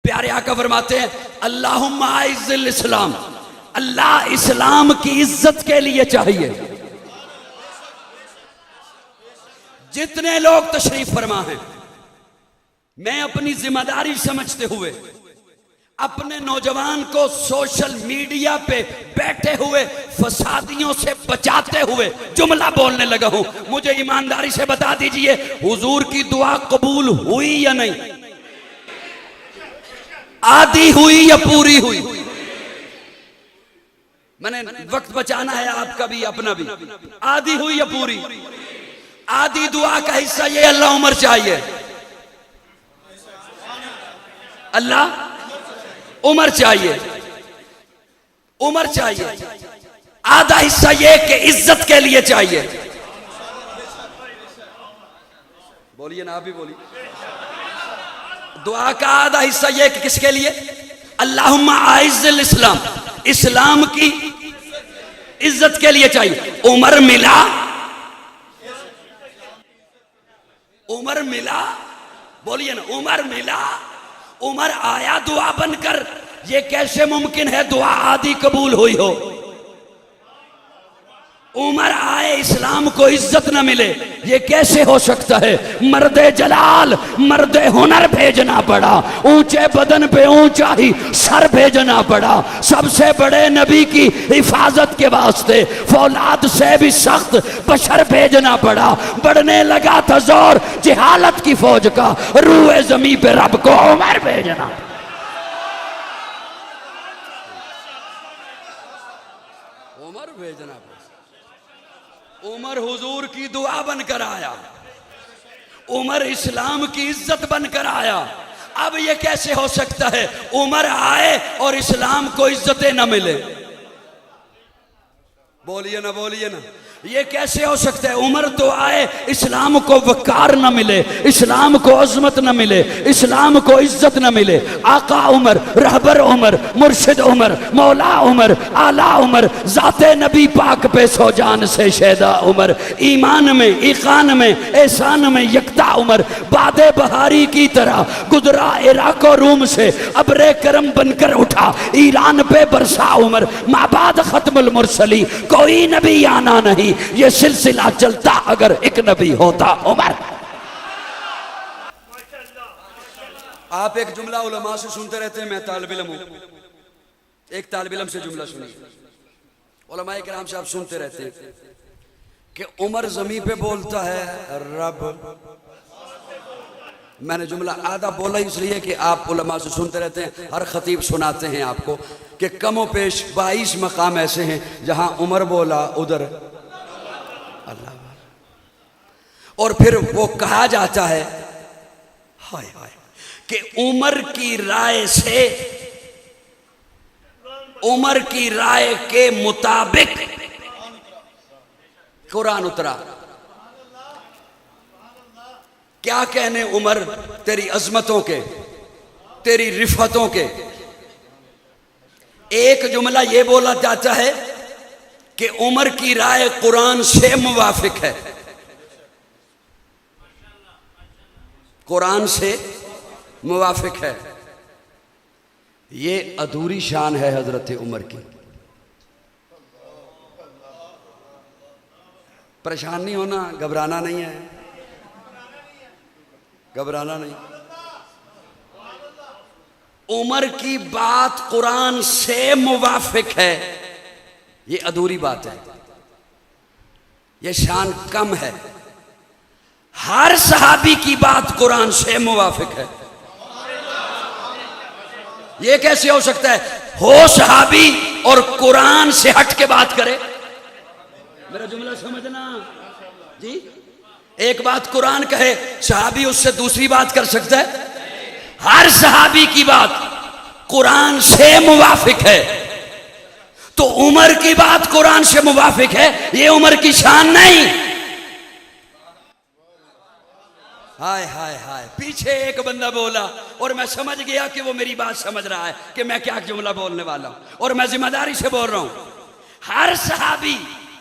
प्यारे आका फरमाते हैं अल्लाहुम्मा आइज़्ज़िल इस्लाम, अल्लाह इस्लाम की इज्जत के लिए चाहिए। जितने लोग तशरीफ फरमा हैं, मैं अपनी जिम्मेदारी समझते हुए अपने नौजवान को सोशल मीडिया पे बैठे हुए फसादियों से बचाते हुए जुमला बोलने लगा हूं। मुझे ईमानदारी से बता दीजिए, हुजूर की दुआ कबूल हुई या नहीं? आधी हुई या पूरी हुई? मैंने वक्त बचाना है, आपका भी अपना भी। आधी हुई या पूरी? आधी दुआ का हिस्सा ये अल्लाह उम्र चाहिए, अल्लाह उम्र चाहिए, उम्र चाहिए। आधा हिस्सा ये कि इज्जत के लिए चाहिए। बोलिए ना, आप भी बोलिए। दुआ का आधा हिस्सा ये कि किसके लिए? अल्लाहुम्मा आइज़्ज़िल इस्लाम, इस्लाम की इज्जत के लिए चाहिए। उम्र मिला, उम्र मिला, बोलिए ना, उम्र मिला, उमर आया दुआ बनकर। ये कैसे मुमकिन है दुआ आधी कबूल हुई हो? उमर आए इस्लाम को इज्जत न मिले, ये कैसे हो सकता है? मर्दे जलाल, मर्दे हुनर भेजना पड़ा, ऊंचे बदन पे ऊंचा ही सर भेजना पड़ा। सबसे बड़े नबी की हिफाजत के वास्ते फौलाद से भी सख्त बशर भेजना पड़ा। बढ़ने लगा था जोर जिहालत की फौज का, रूए जमी पे रब को उमर भेजना। उमर भेजना, उमर हुजूर की दुआ बनकर आया, उमर इस्लाम की इज्जत बनकर आया। अब ये कैसे हो सकता है उमर आए और इस्लाम को इज्जतें न मिले? बोलिए ना, बोलिए ना, ये कैसे हो सकता है? उमर तो आए, इस्लाम को वकार न मिले, इस्लाम को अजमत न मिले, इस्लाम को इज्जत न मिले। आका उमर, रहबर उमर, मुर्शिद उमर, मौला उमर, आला उमर, जाते नबी पाक पे सो जान से शैदा उमर, ईमान में, ईकान में, एहसान में यकता उमर, बादे बहारी की तरह गुजरा इराक और रूम से, अबरे करम बनकर उठा ईरान पे बरसा उमर। माबाद खत्मुल मुरसली, कोई नबी आना नहीं, ये सिलसिला चलता अगर एक नबी होता उमर। आप एक जुमला उलमा से सुनते रहते हैं, मैं तालिब इल्म हूं। एक तालिब इल्म से जुमला सुनिए, उलमाए किराम से आप सुनते रहते हैं कि उमर जमीन पे बोलता है रब। मैंने जुमला आधा बोला इसलिए कि आप उलमा से सुनते रहते हैं, हर खतीब सुनाते हैं आपको कि कमो पेश 22 मकाम ऐसे हैं जहां उमर बोला उधर अल्लाह, और फिर वो कहा जाता है हाय हाय कि उमर की राय से, उमर की राय के मुताबिक कुरान उतरा। क्या कहने उमर तेरी अजमतों के, तेरी रिफतों के। एक जुमला ये बोला जाता है कि उमर की राय कुरान से मुवाफिक है, कुरान से मुवाफिक है। ये अधूरी शान है हजरत उमर की। परेशान नहीं होना, घबराना नहीं है, घबराना नहीं। उमर की बात कुरान से मुवाफिक है, ये अधूरी बात है, ये शान कम है। हर सहाबी की बात कुरान से मुवाफिक है। ये कैसे हो सकता है? हो सहाबी और कुरान से हट के बात करे। मेरा जुमला समझना जी। एक बात कुरान कहे, सहाबी उससे दूसरी बात कर सकता है? हर सहाबी की बात कुरान से मुवाफिक है। तो उमर की बात कुरान से मुवाफिक है, ये उमर की शान नहीं। हाय हाय हाय, पीछे एक बंदा बोला और मैं समझ गया कि वो मेरी बात समझ रहा है कि मैं क्या जुमला बोलने वाला हूं, और मैं जिम्मेदारी से बोल रहा हूं। हर सहाबी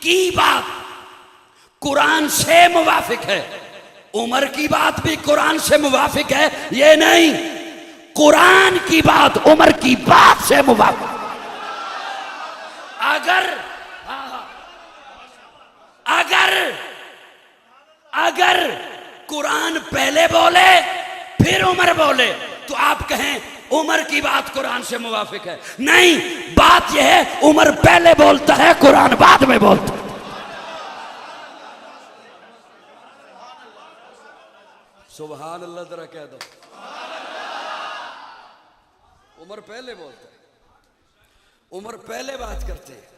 की बात कुरान से मुवाफिक है, उमर की बात भी कुरान से मुवाफिक है ये नहीं। कुरान की बात उमर की बात से मुवाफिक। अगर अगर अगर कुरान पहले बोले फिर उमर बोले तो आप कहें उमर की बात कुरान से मुवाफिक है। नहीं, बात यह है उमर पहले बोलता है, कुरान बाद में बोलता है। सुभान अल्लाह, जरा कह दो। उमर पहले बोलता है, उमर पहले बात करते हैं,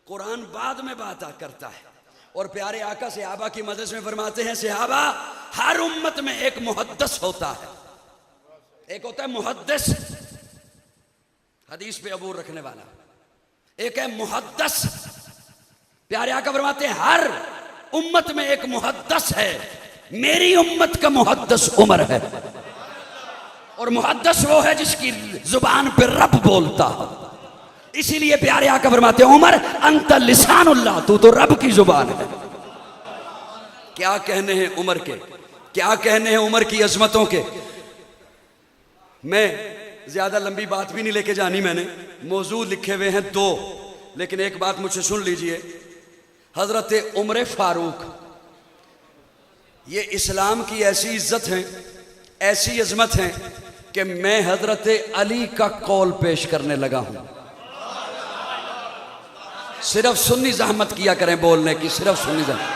कुरान बाद में बात करता है। और प्यारे आका सहाबा की मजलिस में फरमाते हैं, सहाबा हर उम्मत में एक मुहद्दिस होता है। एक होता है मुहद्दिस, हदीस पे अबूर रखने वाला, एक है मुहद्दिस। प्यारे आका फरमाते हैं हर उम्मत में एक मुहद्दिस है, मेरी उम्मत का मुहद्दिस उमर है। और मुहद्दिस वो है जिसकी जुबान पे रब बोलता है। इसीलिए प्यारे आका फरमाते हैं उमर अंत लिसानुल्लाह, तू तो रब की जुबान है। क्या कहने हैं उमर के, क्या कहने हैं उमर की अजमतों के। मैं ज्यादा लंबी बात भी नहीं लेके जानी, मैंने मौजू लिखे हुए हैं दो, लेकिन एक बात मुझसे सुन लीजिए। हजरत उमर फारूक, ये इस्लाम की ऐसी इज्जत है, ऐसी अजमत है कि मैं हजरत अली का कौल पेश करने लगा हूं। सिर्फ सुन्नी जहमत किया करें बोलने की, सिर्फ सुन्नी जहमत।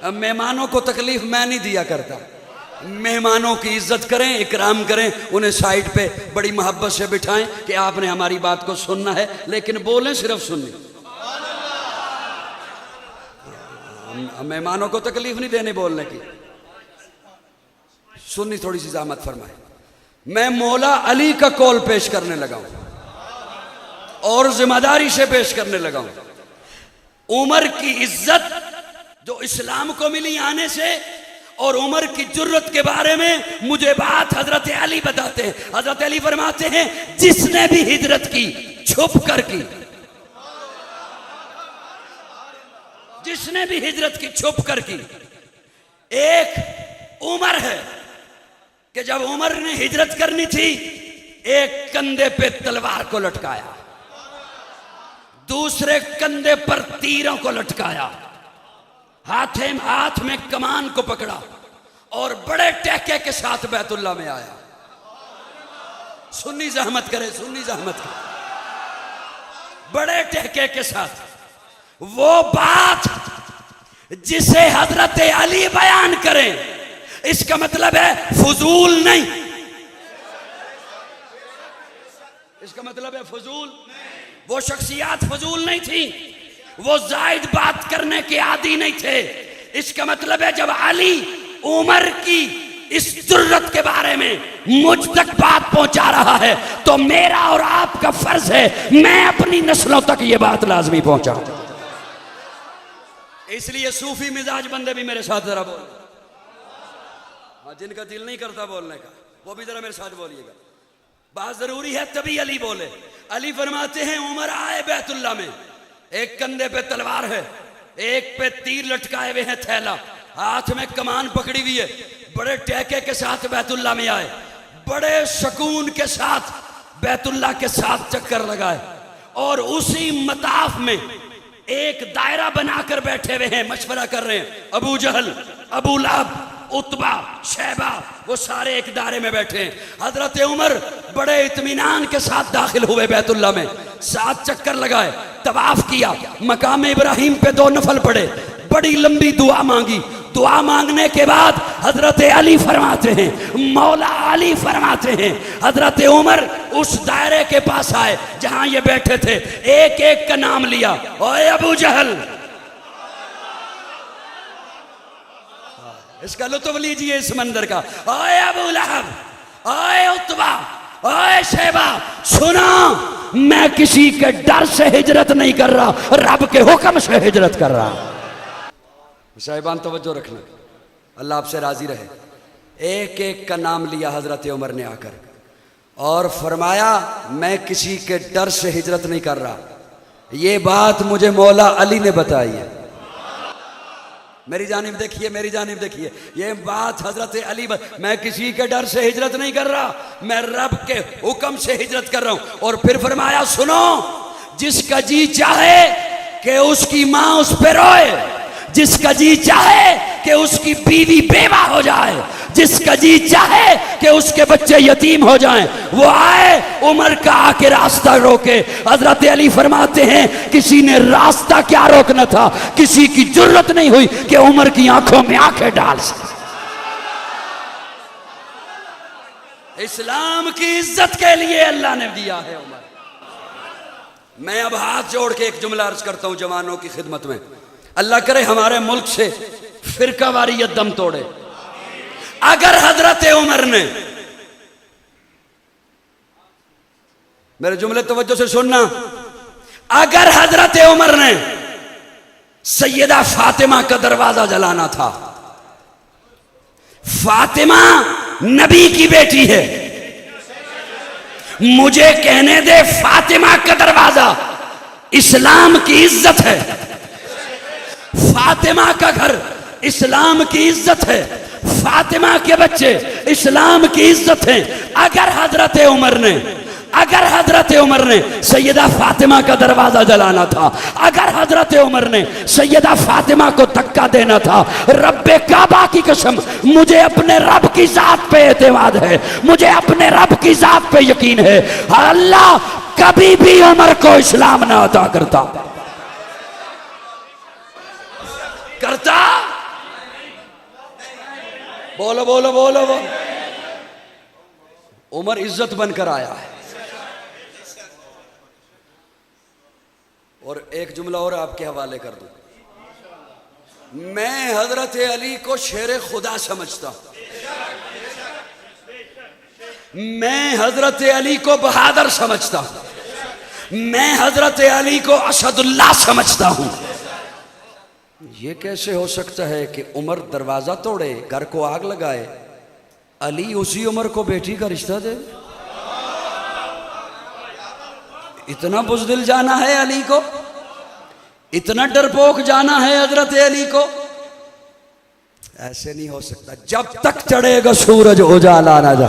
अब मेहमानों को तकलीफ मैं नहीं दिया करता, मेहमानों की इज्जत करें, इकराम करें, उन्हें साइड पे बड़ी मोहब्बत से बिठाएं कि आपने हमारी बात को सुनना है, लेकिन बोलें सिर्फ सुन्नी। मेहमानों को तकलीफ नहीं देने बोलने की, सुन्नी थोड़ी सी जहमत फरमाए। मैं मौला अली का कौल पेश करने लगा हूं और जिम्मेदारी से पेश करने लगा हूं। उमर की इज्जत जो इस्लाम को मिली आने से, और उमर की जुर्रत के बारे में मुझे बात हजरत अली बताते हैं। हजरत अली फरमाते हैं जिसने भी हिजरत की छुप कर की, जिसने भी हिजरत की छुप कर की। एक उमर है कि जब उमर ने हिजरत करनी थी, एक कंधे पे तलवार को लटकाया, दूसरे कंधे पर तीरों को लटकाया, हाथ में कमान को पकड़ा और बड़े टहके के साथ बैतुल्ला में आया। सुन्नी जहमत करे, सुन्नी जहमत करे, बड़े टहके के साथ। वो बात जिसे हजरत अली बयान करें, इसका मतलब है फजूल नहीं, इसका मतलब है फजूल। वो शख्सियात फजूल नहीं थी, वो जायद बात करने के आदी नहीं थे। इसका मतलब है जब अली उमर की इस जुर्रत के बारे में मुझ तक बात पहुंचा रहा है, तो मेरा और आपका फर्ज है मैं अपनी नस्लों तक ये बात लाजमी पहुंचाऊं। इसलिए सूफी मिजाज बंदे भी मेरे साथ जरा बोल, हाँ, जिनका दिल नहीं करता बोलने का वो भी जरा मेरे साथ बोलिएगा। बात जरूरी है तभी अली बोले। अली फरमाते हैं उमर आए बैतुल्ला में, एक कंधे पे तलवार है, एक पे तीर लटकाए हुए हैं, थैला, हाथ में कमान पकड़ी हुई है, बड़े टहके के साथ बैतुल्ला में आए, बड़े सुकून के साथ बैतुल्ला के साथ चक्कर लगाए, और उसी मताफ में एक दायरा बनाकर बैठे हुए हैं, मशवरा कर रहे हैं। अबू जहल, अबू लहब, उतबा, शैबा, वो सारे एक दायरे में बैठे हैं। हजरत उमर बड़े इत्मीनान के साथ दाखिल हुए बैतुल्ला में, 7 चक्कर लगाए, तवाफ किया, मकाम इब्राहिम पे 2 नफल पड़े, बड़ी लंबी दुआ मांगी। दुआ मांगने के बाद हजरत अली फरमाते हैं, मौला अली फरमाते हैं, हजरत उमर उस दायरे के पास आए जहां ये बैठे थे, एक एक का नाम लिया। ओए अबू जहल, इसका लुत्फ लीजिए इस मंदिर का। ओए अबू लहब, ओए उतबा, ओए शैबा, सुनो, मैं किसी के डर से हिजरत नहीं कर रहा, रब के हुक्म से हिजरत कर रहा। साहिबान तवज्जो रखना, अल्लाह आपसे राजी रहे। एक एक का नाम लिया हजरत उमर ने आकर और फरमाया मैं किसी के डर से हिजरत नहीं कर रहा, ये बात मुझे मौला अली ने बताई है। मेरी जानिब देखिए, मेरी जानिब देखिए। ये बात हजरत अली, मैं किसी के डर से हिजरत नहीं कर रहा, मैं रब के हुक्म से हिजरत कर रहा हूं। और फिर फरमाया सुनो, जिसका जी चाहे कि उसकी मां उस पर रोए, जिसका जी चाहे कि उसकी बीवी बेवा हो जाए, जिसका जी चाहे कि उसके बच्चे यतीम हो जाएं, वो आए उमर का आके रास्ता रोके। हजरत अली फरमाते हैं किसी ने रास्ता क्या रोकना था, किसी की जरूरत नहीं हुई कि उमर की आंखों में आंखें डाल सके। इस्लाम की इज्जत के लिए अल्लाह ने दिया है उमर। मैं अब हाथ जोड़ के एक जुमला अर्ज करता हूं जवानों की खिदमत में, अल्लाह करे हमारे मुल्क से फिरका वारियत दम तोड़े। अगर हजरत उमर ने, मेरे जुमले तवज्जो से सुनना, अगर हजरत उमर ने सैयदा फातिमा का दरवाजा जलाना था, फातिमा नबी की बेटी है, मुझे कहने दे फातिमा का दरवाजा इस्लाम की इज्जत है, फातिमा का घर इस्लाम की इज्जत है, फातिमा के बच्चे इस्लाम की इज्जत है। अगर हजरत उमर ने सैयदा फातिमा का दरवाजा जलाना था, अगर हजरत उमर ने सैयदा फातिमा को धक्का देना था, रब्बे काबा की कसम, मुझे अपने रब की जात पे एतमाद है, मुझे अपने रब की जात पे यकीन है, अल्लाह कभी भी उमर को इस्लाम ना अता करता। बोलो बोलो बोलो बोलो। उमर इज्जत बनकर आया है। और एक जुमला और आपके हवाले कर दूं, मैं हजरत अली को शेर खुदा समझता हूं, मैं हजरत अली को बहादुर समझता हूं, मैं हजरत अली को असदुल्लाह समझता हूं। ये कैसे हो सकता है कि उमर दरवाजा तोड़े, घर को आग लगाए, अली उसी उमर को बेटी का रिश्ता दे? इतना बुज़दिल जाना है अली को, इतना डरपोक जाना है हजरत अली को? ऐसे नहीं हो सकता। जब तक चढ़ेगा सूरज उजाला ना जा।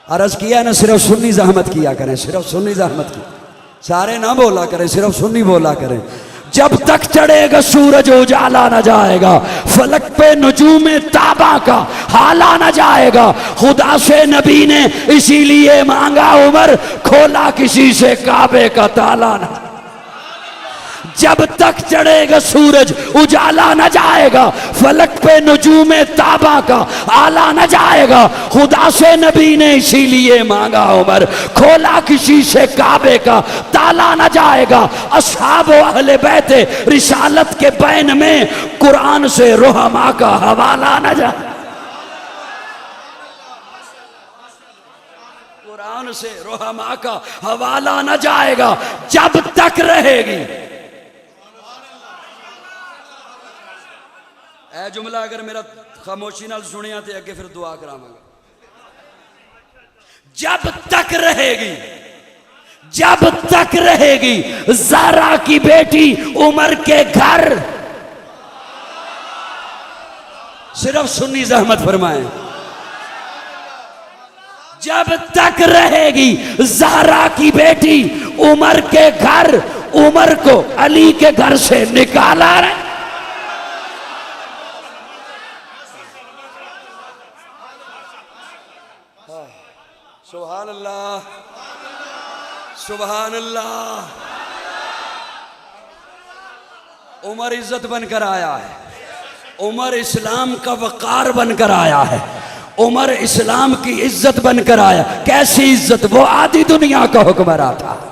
अर्ज किया ना, सिर्फ सुन्नी जहमत किया करें, सिर्फ सुन्नी जहमत की, सारे ना बोला करें, सिर्फ सुन्नी बोला करें। जब तक चढ़ेगा सूरज उजाला न जाएगा, फलक पे नजूमे ताबा का हाला न जाएगा। खुदा से नबी ने इसीलिए मांगा उमर, खोला किसी से काबे का ताला न। जब तक चढ़ेगा सूरज उजाला न जाएगा, फलक पे नजूमे ताबा का आला न जाएगा। खुदा से नबी ने इसीलिए मांगा उमर, खोला किसी से काबे का ताला न जाएगा। अस्हाब व अहले बैते रिसालत के बैन में कुरान से रोहमा का हवाला न जाए, कुरान से रोहमा का हवाला न जाएगा जब तक रहेगी। ए जुमला अगर मेरा खामोशी नाल सुनिया तो अगे फिर दुआ करावांगा। जब तक रहेगी, जब तक रहेगी ज़ारा की बेटी उमर के घर, सिर्फ सुन्नी जहमत फरमाए, जब तक रहेगी ज़ारा की बेटी उमर के घर, उमर को अली के घर से निकाला रहे। सुभान अल्लाह, सुभान अल्लाह। उमर इज्जत बनकर आया है, उमर इस्लाम का वकार बनकर आया है, उमर इस्लाम की इज्जत बनकर आया। कैसी इज्जत? वो आधी दुनिया का हुक्मरान था,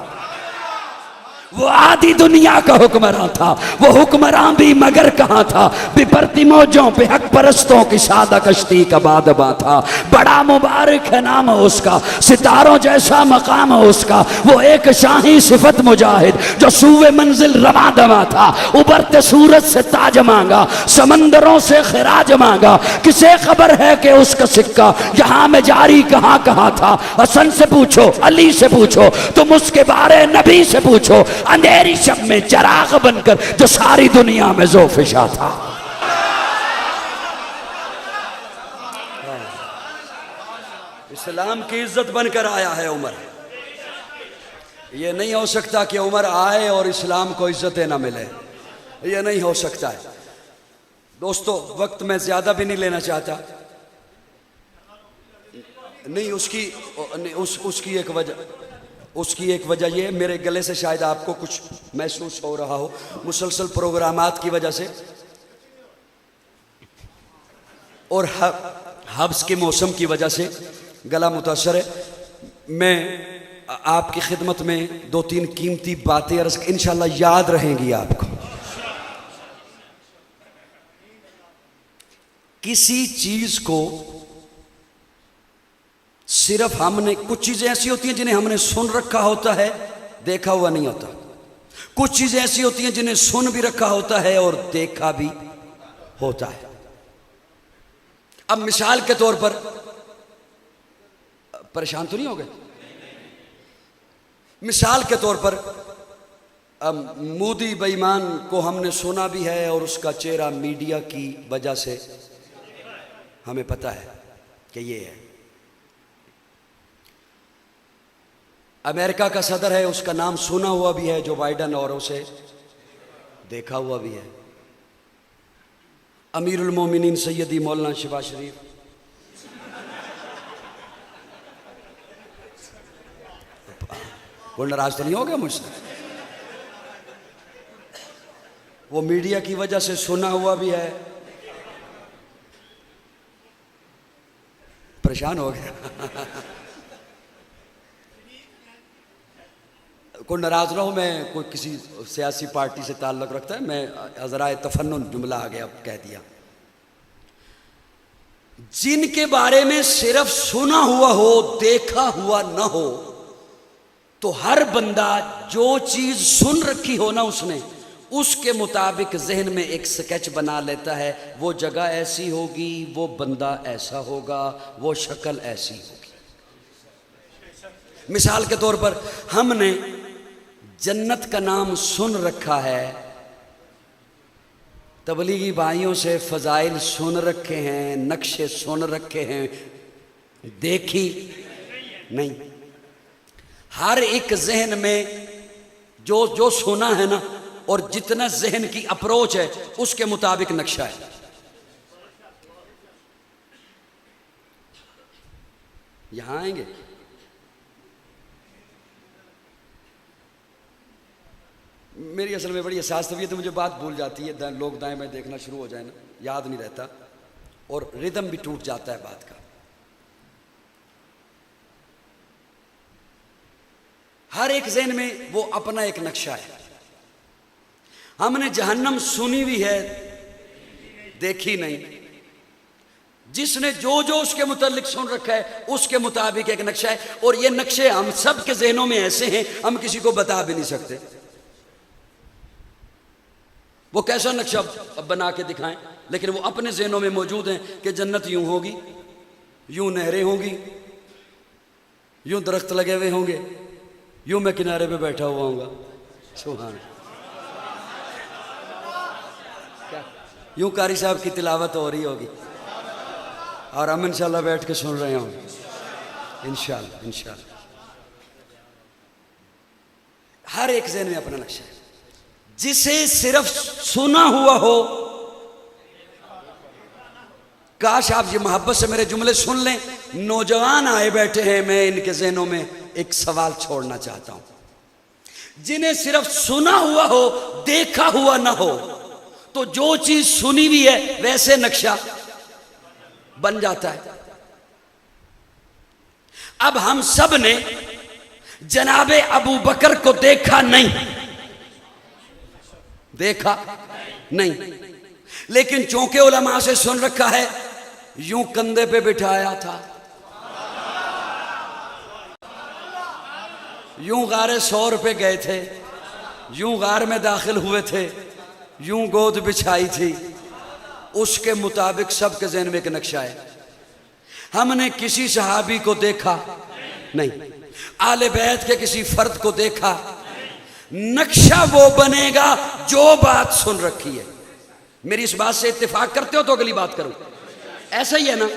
वो आधी दुनिया का हुक्मरान था। वो हुक्मरान भी मगर कहाँ था? बिपरती मौजों पे हक परस्तों की सादा कश्ती का बादबा था। बड़ा मुबारक है नाम उसका, सितारों जैसा मकाम है उसका। वो एक शाही सिफत मुजाहिद जो सूवे मंजिल रवा दवा था। उबरते सूरज से ताज मांगा, समंदरों से खिराज मांगा। किसे खबर है कि उसका सिक्का यहाँ में जारी कहाँ कहाँ था? हसन से पूछो, अली से पूछो, तुम उसके बारे नबी से पूछो। अंधेरी शब में चराग बनकर जो सारी दुनिया में ज़ोफिशा था। इस्लाम की इज्जत बनकर आया है उमर। ये नहीं हो सकता कि उमर आए और इस्लाम को इज्जतें ना मिले, ये नहीं हो सकता है। दोस्तों, वक्त मैं ज़्यादा भी नहीं लेना चाहता। नहीं, उसकी एक वजह ये, मेरे गले से शायद आपको कुछ महसूस हो रहा हो, मुसलसल प्रोग्रामात की वजह से और हब्स के मौसम की वजह से गला मुतासर है। मैं आपकी खिदमत में 2-3 कीमती बातें अर्ज, इंशाल्लाह याद रहेंगी आपको। किसी चीज को सिर्फ हमने, कुछ चीजें ऐसी होती हैं जिन्हें हमने सुन रखा होता है, देखा हुआ नहीं होता। कुछ चीजें ऐसी होती हैं जिन्हें सुन भी रखा होता है और देखा भी होता है। अब मिसाल के तौर पर, परेशान तो नहीं हो गए? मिसाल के तौर पर, मोदी बेईमान को हमने सुना भी है और उसका चेहरा मीडिया की वजह से हमें पता है कि ये है। अमेरिका का सदर है, उसका नाम सुना हुआ भी है, जो बाइडन, और उसे देखा हुआ भी है। अमीरुल मोमिनीन सैयदी मौलाना शहबाज शरीफ, कोई नाराज तो नहीं हो गया मुझसे? वो मीडिया की वजह से सुना हुआ भी है। परेशान हो गया? कोई नाराज ना हो, मैं कोई किसी सियासी पार्टी से ताल्लुक़ रखता है, मैं ज़रा तफन्नुन जुमला आ गया, कह दिया। जिनके बारे में सिर्फ सुना हुआ हो, देखा हुआ ना हो, तो हर बंदा जो चीज सुन रखी हो ना उसने, उसके मुताबिक जहन में एक स्केच बना लेता है। वो जगह ऐसी होगी, वो बंदा ऐसा होगा, वो शक्ल ऐसी होगी। मिसाल के तौर पर, हमने जन्नत का नाम सुन रखा है, तबलीगी भाइयों से फजाइल सुन रखे हैं, नक्शे सुन रखे हैं, देखी नहीं। हर एक जहन में जो सुना है ना, और जितना जहन की अप्रोच है उसके मुताबिक नक्शा है। यहां आएंगे? मेरी असल में बड़ी एहसास तबीयत है, मुझे बात भूल जाती है, लोग दाएं बाएं देखना शुरू हो जाए ना, याद नहीं रहता और रिदम भी टूट जाता है बात का। हर एक ज़हन में वो अपना एक नक्शा है। हमने जहन्नम सुनी हुई है, देखी नहीं। जिसने जो उसके मुतालिक सुन रखा है उसके मुताबिक एक नक्शा है, और ये नक्शे हम सब के जहनों में ऐसे हैं, हम किसी को बता भी नहीं सकते। वो कैसा नक्शा बना के दिखाएं, लेकिन वो अपने जहनों में मौजूद हैं कि जन्नत यूं होगी, यूं नहरें होंगी, यूं दरख्त लगे हुए होंगे, यूं मैं किनारे पे बैठा हुआ हूँगा, सुभान, यूं कारी साहब की तिलावत हो रही होगी और हम इंशाल्लाह बैठ के सुन रहे होंगे, इंशाल्लाह इंशाल्लाह। हर एक ज़हन में अपना नक्शा है। जिसे सिर्फ सुना हुआ हो, काश आप ये मोहब्बत से मेरे जुमले सुन लें। नौजवान आए बैठे हैं, मैं इनके ज़हनों में एक सवाल छोड़ना चाहता हूं। जिन्हें सिर्फ सुना हुआ हो, देखा हुआ ना हो, तो जो चीज सुनी हुई है वैसे नक्शा बन जाता है। अब हम सब ने जनाबे अबू बकर को देखा नहीं, देखा नहीं, लेकिन चौंके उलमा से सुन रखा है, यूं कंधे पे बिठाया था, यूं गारे सौर पे गए थे, यूं गार में दाखिल हुए थे, यूं गोद बिछाई थी, उसके मुताबिक सबके ज़हन में एक नक्शा है। हमने किसी सहाबी को देखा नहीं, आले बैत के किसी फर्द को देखा, नक्शा वो बनेगा जो बात सुन रखी है। मेरी इस बात से इत्तेफाक करते हो तो अगली बात करूं, ऐसा ही है ना?